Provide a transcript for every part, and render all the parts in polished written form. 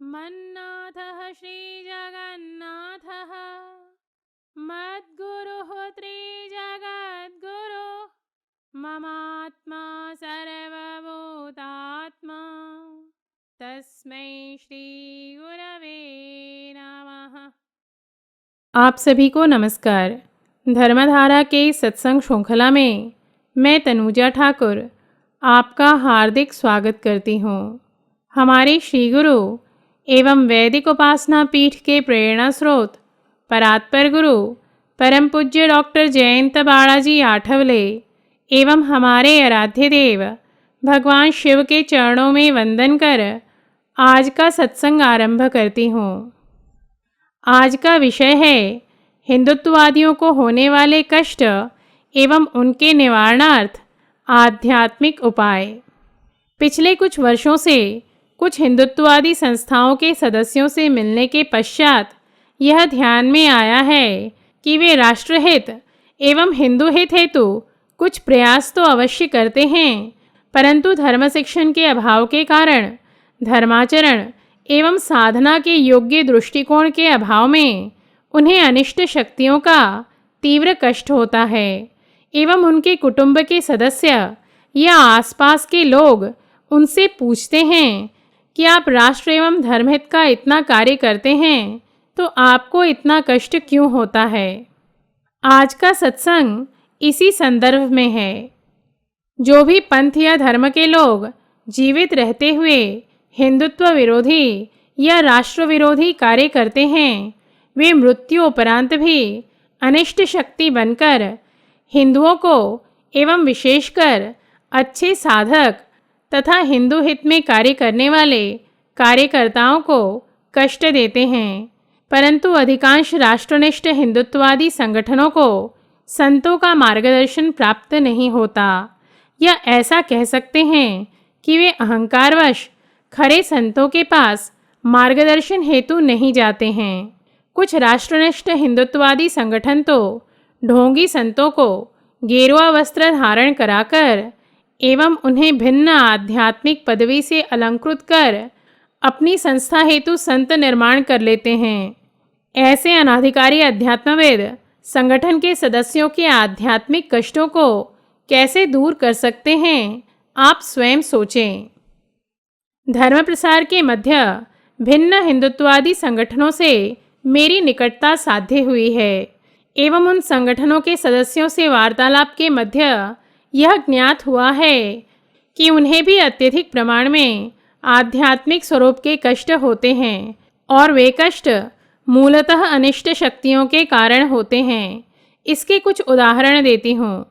मन्नाथः श्रीजगन्नाथः मद्गुरुः त्रिजगद्गुरु ममात्मा सर्वभूतात्मा तस्मै श्री गुरवे नमः। आप सभी को नमस्कार। धर्मधारा के सत्संग श्रृंखला में मैं तनुजा ठाकुर आपका हार्दिक स्वागत करती हूँ। हमारे श्री गुरु एवं वैदिक उपासना पीठ के प्रेरणा स्रोत परात्पर गुरु परम पूज्य डॉक्टर जयंत बालाजी आठवले एवं हमारे आराध्य देव भगवान शिव के चरणों में वंदन कर आज का सत्संग आरंभ करती हूँ। आज का विषय है हिंदुत्ववादियों को होने वाले कष्ट एवं उनके निवारणार्थ आध्यात्मिक उपाय। पिछले कुछ वर्षों से कुछ हिंदुत्ववादी संस्थाओं के सदस्यों से मिलने के पश्चात यह ध्यान में आया है कि वे राष्ट्रहित एवं हिंदू हित हेतु कुछ प्रयास तो अवश्य करते हैं, परंतु धर्म शिक्षण के अभाव के कारण, धर्माचरण एवं साधना के योग्य दृष्टिकोण के अभाव में उन्हें अनिष्ट शक्तियों का तीव्र कष्ट होता है एवं उनके कुटुंब के सदस्य या आसपास के लोग उनसे पूछते हैं कि आप राष्ट्र एवं धर्महित का इतना कार्य करते हैं तो आपको इतना कष्ट क्यों होता है। आज का सत्संग इसी संदर्भ में है। जो भी पंथ या धर्म के लोग जीवित रहते हुए हिंदुत्व विरोधी या राष्ट्र विरोधी कार्य करते हैं, वे मृत्यु उपरांत भी अनिष्ट शक्ति बनकर हिंदुओं को एवं विशेषकर अच्छे साधक तथा हिंदू हित में कार्य करने वाले कार्यकर्ताओं को कष्ट देते हैं। परंतु अधिकांश राष्ट्रनिष्ठ हिंदुत्ववादी संगठनों को संतों का मार्गदर्शन प्राप्त नहीं होता, या ऐसा कह सकते हैं कि वे अहंकारवश खरे संतों के पास मार्गदर्शन हेतु नहीं जाते हैं। कुछ राष्ट्रनिष्ठ हिंदुत्ववादी संगठन तो ढोंगी संतों को गेरुआ वस्त्र धारण कराकर एवं उन्हें भिन्न आध्यात्मिक पदवी से अलंकृत कर अपनी संस्था हेतु संत निर्माण कर लेते हैं। ऐसे अनाधिकारी अध्यात्मवेद संगठन के सदस्यों के आध्यात्मिक कष्टों को कैसे दूर कर सकते हैं, आप स्वयं सोचें। धर्म प्रसार के मध्य भिन्न हिंदुत्ववादी संगठनों से मेरी निकटता साध्य हुई है एवं उन संगठनों के सदस्यों से वार्तालाप के मध्य यह ज्ञात हुआ है कि उन्हें भी अत्यधिक प्रमाण में आध्यात्मिक स्वरूप के कष्ट होते हैं और वे कष्ट मूलतः अनिष्ट शक्तियों के कारण होते हैं। इसके कुछ उदाहरण देती हूँ।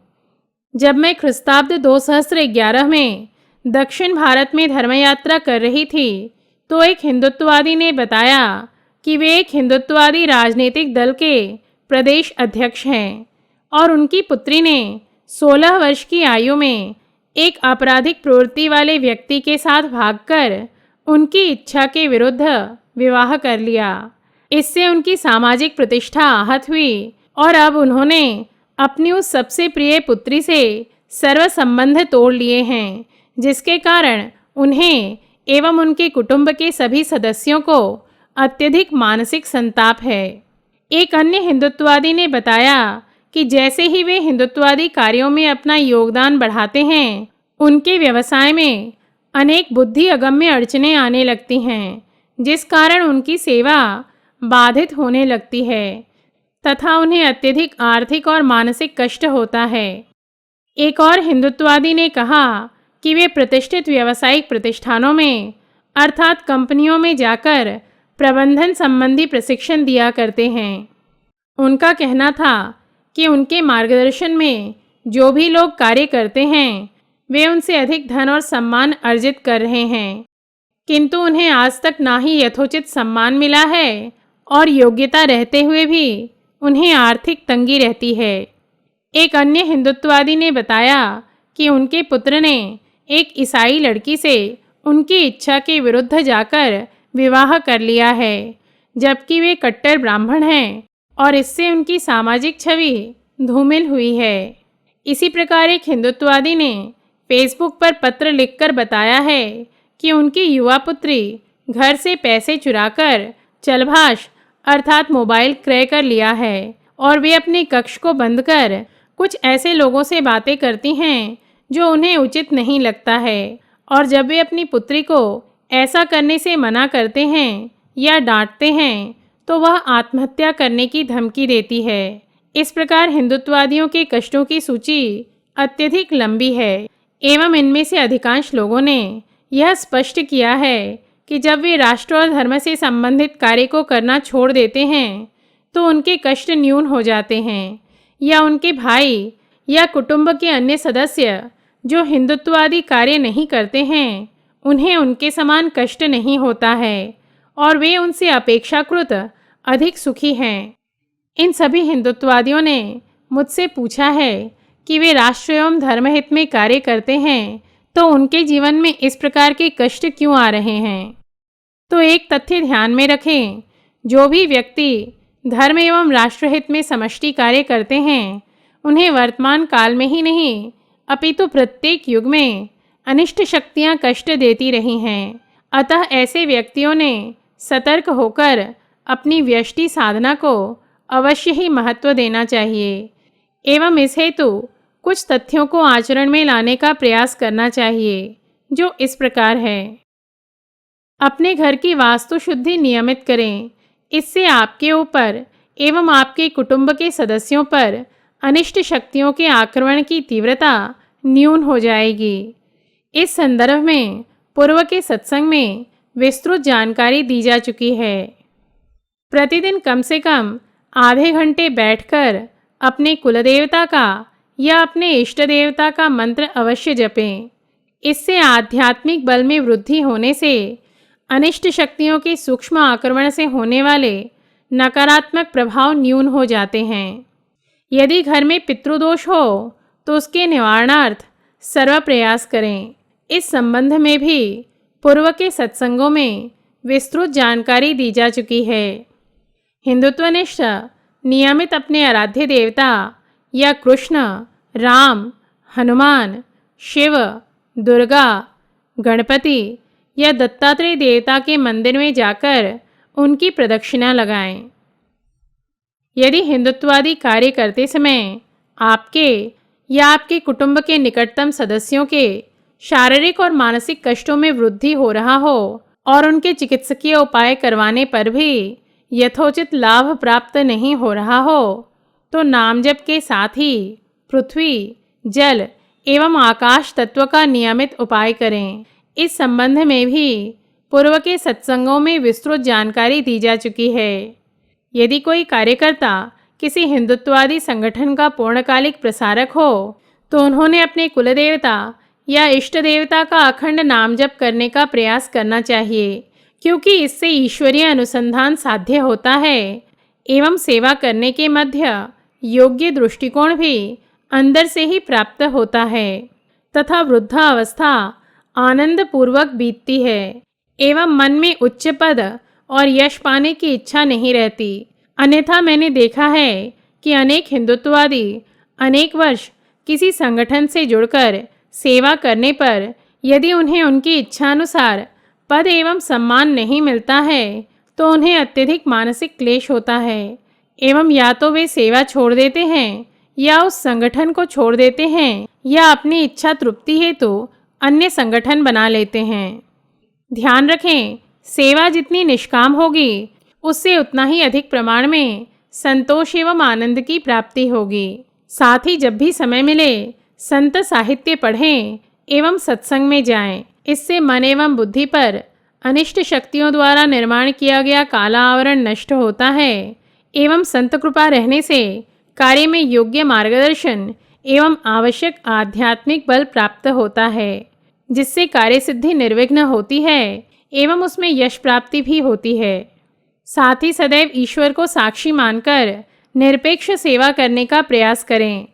जब मैं ख्रिस्ताब्द 2011 में दक्षिण भारत में धर्मयात्रा कर रही थी तो एक हिंदुत्ववादी ने बताया कि वे एक हिंदुत्ववादी राजनीतिक दल के प्रदेश अध्यक्ष हैं और उनकी पुत्री ने 16 वर्ष की आयु में एक आपराधिक प्रवृत्ति वाले व्यक्ति के साथ भागकर उनकी इच्छा के विरुद्ध विवाह कर लिया। इससे उनकी सामाजिक प्रतिष्ठा आहत हुई और अब उन्होंने अपनी उस सबसे प्रिय पुत्री से सर्व संबंध तोड़ लिए हैं, जिसके कारण उन्हें एवं उनके कुटुंब के सभी सदस्यों को अत्यधिक मानसिक संताप है। एक अन्य हिंदुत्ववादी ने बताया कि जैसे ही वे हिंदुत्ववादी कार्यों में अपना योगदान बढ़ाते हैं, उनके व्यवसाय में अनेक बुद्धि अगम्य अड़चनें आने लगती हैं, जिस कारण उनकी सेवा बाधित होने लगती है तथा उन्हें अत्यधिक आर्थिक और मानसिक कष्ट होता है। एक और हिंदुत्ववादी ने कहा कि वे प्रतिष्ठित व्यावसायिक प्रतिष्ठानों में अर्थात कंपनियों में जाकर प्रबंधन संबंधी प्रशिक्षण दिया करते हैं। उनका कहना था कि उनके मार्गदर्शन में जो भी लोग कार्य करते हैं वे उनसे अधिक धन और सम्मान अर्जित कर रहे हैं, किंतु उन्हें आज तक ना ही यथोचित सम्मान मिला है और योग्यता रहते हुए भी उन्हें आर्थिक तंगी रहती है। एक अन्य हिंदुत्ववादी ने बताया कि उनके पुत्र ने एक ईसाई लड़की से उनकी इच्छा के विरुद्ध जाकर विवाह कर लिया है, जबकि वे कट्टर ब्राह्मण हैं और इससे उनकी सामाजिक छवि धूमिल हुई है। इसी प्रकार एक हिंदुत्ववादी ने फेसबुक पर पत्र लिखकर बताया है कि उनकी युवा पुत्री घर से पैसे चुराकर चलभाष अर्थात मोबाइल क्रय कर लिया है और वे अपने कक्ष को बंद कर कुछ ऐसे लोगों से बातें करती हैं जो उन्हें उचित नहीं लगता है, और जब वे अपनी पुत्री को ऐसा करने से मना करते हैं या डांटते हैं तो वह आत्महत्या करने की धमकी देती है। इस प्रकार हिंदुत्ववादियों के कष्टों की सूची अत्यधिक लंबी है एवं इनमें से अधिकांश लोगों ने यह स्पष्ट किया है कि जब वे राष्ट्र और धर्म से संबंधित कार्य को करना छोड़ देते हैं तो उनके कष्ट न्यून हो जाते हैं, या उनके भाई या कुटुंब के अन्य सदस्य जो हिंदुत्ववादी कार्य नहीं करते हैं उन्हें उनके समान कष्ट नहीं होता है और वे उनसे अपेक्षाकृत अधिक सुखी हैं। इन सभी हिंदुत्ववादियों ने मुझसे पूछा है कि वे राष्ट्र एवं धर्महित में कार्य करते हैं तो उनके जीवन में इस प्रकार के कष्ट क्यों आ रहे हैं। तो एक तथ्य ध्यान में रखें, जो भी व्यक्ति धर्म एवं राष्ट्रहित में समष्टि कार्य करते हैं उन्हें वर्तमान काल में ही नहीं अपितु प्रत्येक युग में अनिष्ट शक्तियां कष्ट देती रही हैं। अतः ऐसे व्यक्तियों ने सतर्क होकर अपनी व्यष्टि साधना को अवश्य ही महत्व देना चाहिए एवं इस हेतु कुछ तथ्यों को आचरण में लाने का प्रयास करना चाहिए, जो इस प्रकार है। अपने घर की वास्तु शुद्धि नियमित करें, इससे आपके ऊपर एवं आपके कुटुंब के सदस्यों पर अनिष्ट शक्तियों के आक्रमण की तीव्रता न्यून हो जाएगी। इस संदर्भ में पूर्व के सत्संग में विस्तृत जानकारी दी जा चुकी है। प्रतिदिन कम से कम आधे घंटे बैठकर अपने कुलदेवता का या अपने इष्ट देवता का मंत्र अवश्य जपें। इससे आध्यात्मिक बल में वृद्धि होने से अनिष्ट शक्तियों के सूक्ष्म आक्रमण से होने वाले नकारात्मक प्रभाव न्यून हो जाते हैं। यदि घर में पितृदोष हो तो उसके निवारणार्थ सर्व प्रयास करें। इस संबंध में भी पूर्व के सत्संगों में विस्तृत जानकारी दी जा चुकी है। हिंदुत्वनिष्ठ नियमित अपने आराध्य देवता या कृष्ण, राम, हनुमान, शिव, दुर्गा, गणपति या दत्तात्रेय देवता के मंदिर में जाकर उनकी प्रदक्षिणा लगाएं। यदि हिंदुत्ववादी कार्य करते समय आपके या आपके कुटुंब के निकटतम सदस्यों के शारीरिक और मानसिक कष्टों में वृद्धि हो रहा हो और उनके चिकित्सकीय उपाय करवाने पर भी यथोचित लाभ प्राप्त नहीं हो रहा हो तो नाम जप के साथ ही पृथ्वी, जल एवं आकाश तत्व का नियमित उपाय करें। इस संबंध में भी पूर्व के सत्संगों में विस्तृत जानकारी दी जा चुकी है। यदि कोई कार्यकर्ता किसी हिंदुत्ववादी संगठन का पूर्णकालिक प्रसारक हो तो उन्होंने अपने कुलदेवता या इष्ट देवता का अखंड नाम जप करने का प्रयास करना चाहिए, क्योंकि इससे ईश्वरीय अनुसंधान साध्य होता है एवं सेवा करने के मध्य योग्य दृष्टिकोण भी अंदर से ही प्राप्त होता है तथा वृद्धावस्था आनंद पूर्वक बीतती है एवं मन में उच्च पद और यश पाने की इच्छा नहीं रहती। अन्यथा मैंने देखा है कि अनेक हिंदुत्ववादी अनेक वर्ष किसी संगठन से जुड़कर सेवा करने पर यदि उन्हें उनकी इच्छानुसार पद एवं सम्मान नहीं मिलता है तो उन्हें अत्यधिक मानसिक क्लेश होता है एवं या तो वे सेवा छोड़ देते हैं या उस संगठन को छोड़ देते हैं या अपनी इच्छा तृप्ति हेतु अन्य संगठन बना लेते हैं। ध्यान रखें, सेवा जितनी निष्काम होगी उससे उतना ही अधिक प्रमाण में संतोष एवं आनंद की प्राप्ति होगी। साथ ही जब भी समय मिले संत साहित्य पढ़ें एवं सत्संग में जाएं। इससे मन एवं बुद्धि पर अनिष्ट शक्तियों द्वारा निर्माण किया गया काला आवरण नष्ट होता है एवं संत कृपा रहने से कार्य में योग्य मार्गदर्शन एवं आवश्यक आध्यात्मिक बल प्राप्त होता है, जिससे कार्य सिद्धि निर्विघ्न होती है एवं उसमें यश प्राप्ति भी होती है। साथ ही सदैव ईश्वर को साक्षी मानकर निरपेक्ष सेवा करने का प्रयास करें।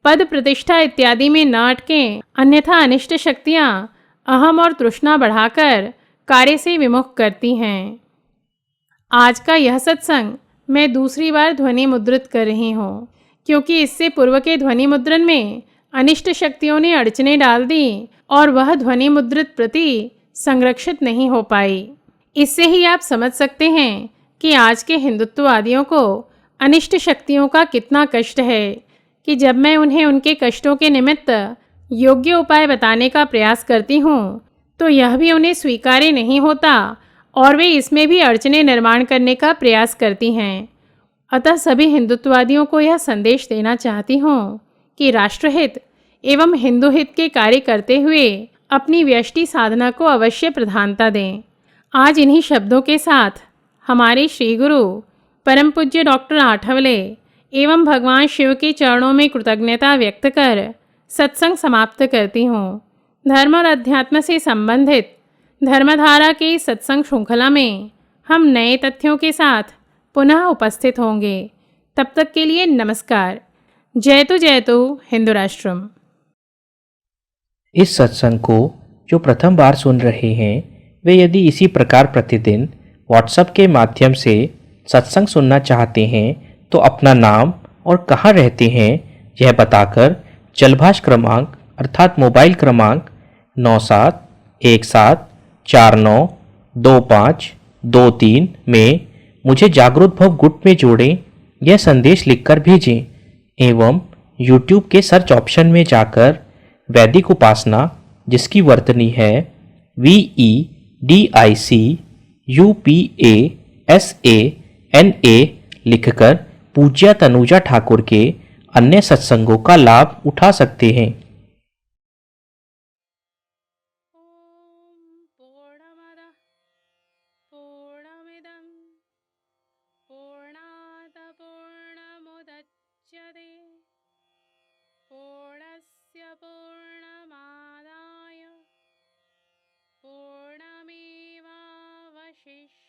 पद प्रतिष्ठा इत्यादि में न अटकें, अन्यथा अनिष्ट शक्तियाँ अहम और तृष्णा बढ़ाकर कार्य से विमुख करती हैं। आज का यह सत्संग मैं दूसरी बार ध्वनि मुद्रित कर रही हूँ, क्योंकि इससे पूर्व के ध्वनि मुद्रण में अनिष्ट शक्तियों ने अड़चने डाल दी और वह ध्वनि मुद्रित प्रति संरक्षित नहीं हो पाई। इससे ही आप समझ सकते हैं कि आज के हिंदुत्ववादियों को अनिष्ट शक्तियों का कितना कष्ट है कि जब मैं उन्हें उनके कष्टों के निमित्त योग्य उपाय बताने का प्रयास करती हूँ तो यह भी उन्हें स्वीकार्य नहीं होता और वे इसमें भी अड़चने निर्माण करने का प्रयास करती हैं। अतः सभी हिंदुत्ववादियों को यह संदेश देना चाहती हूँ कि राष्ट्रहित एवं हिंदू हित के कार्य करते हुए अपनी व्यष्टि साधना को अवश्य प्रधानता दें। आज इन्हीं शब्दों के साथ हमारे श्री गुरु परम पूज्य डॉक्टर आठवले एवं भगवान शिव के चरणों में कृतज्ञता व्यक्त कर सत्संग समाप्त करती हूँ। धर्म और अध्यात्म से संबंधित धर्मधारा के सत्संग श्रृंखला में हम नए तथ्यों के साथ पुनः उपस्थित होंगे। तब तक के लिए नमस्कार। जयतु हिंदू राष्ट्रम। इस सत्संग को जो प्रथम बार सुन रहे हैं वे यदि इसी प्रकार प्रतिदिन व्हाट्सएप के माध्यम से सत्संग सुनना चाहते हैं तो अपना नाम और कहाँ रहते हैं यह बताकर चलभाष क्रमांक अर्थात मोबाइल क्रमांक 9717492523 में मुझे जागृत भव गुट में जोड़ें यह संदेश लिखकर भेजें एवं YouTube के सर्च ऑप्शन में जाकर वैदिक उपासना जिसकी वर्तनी है VEDICUPASANA लिखकर पूज्या तनुजा ठाकुर के अन्य सत्संगों का लाभ उठा सकते हैं। पूर्णमिदं पूर्णात् पूर्णमुदच्यते पूर्णस्य पूर्णमादाय पूर्णमेवावशिष्यते।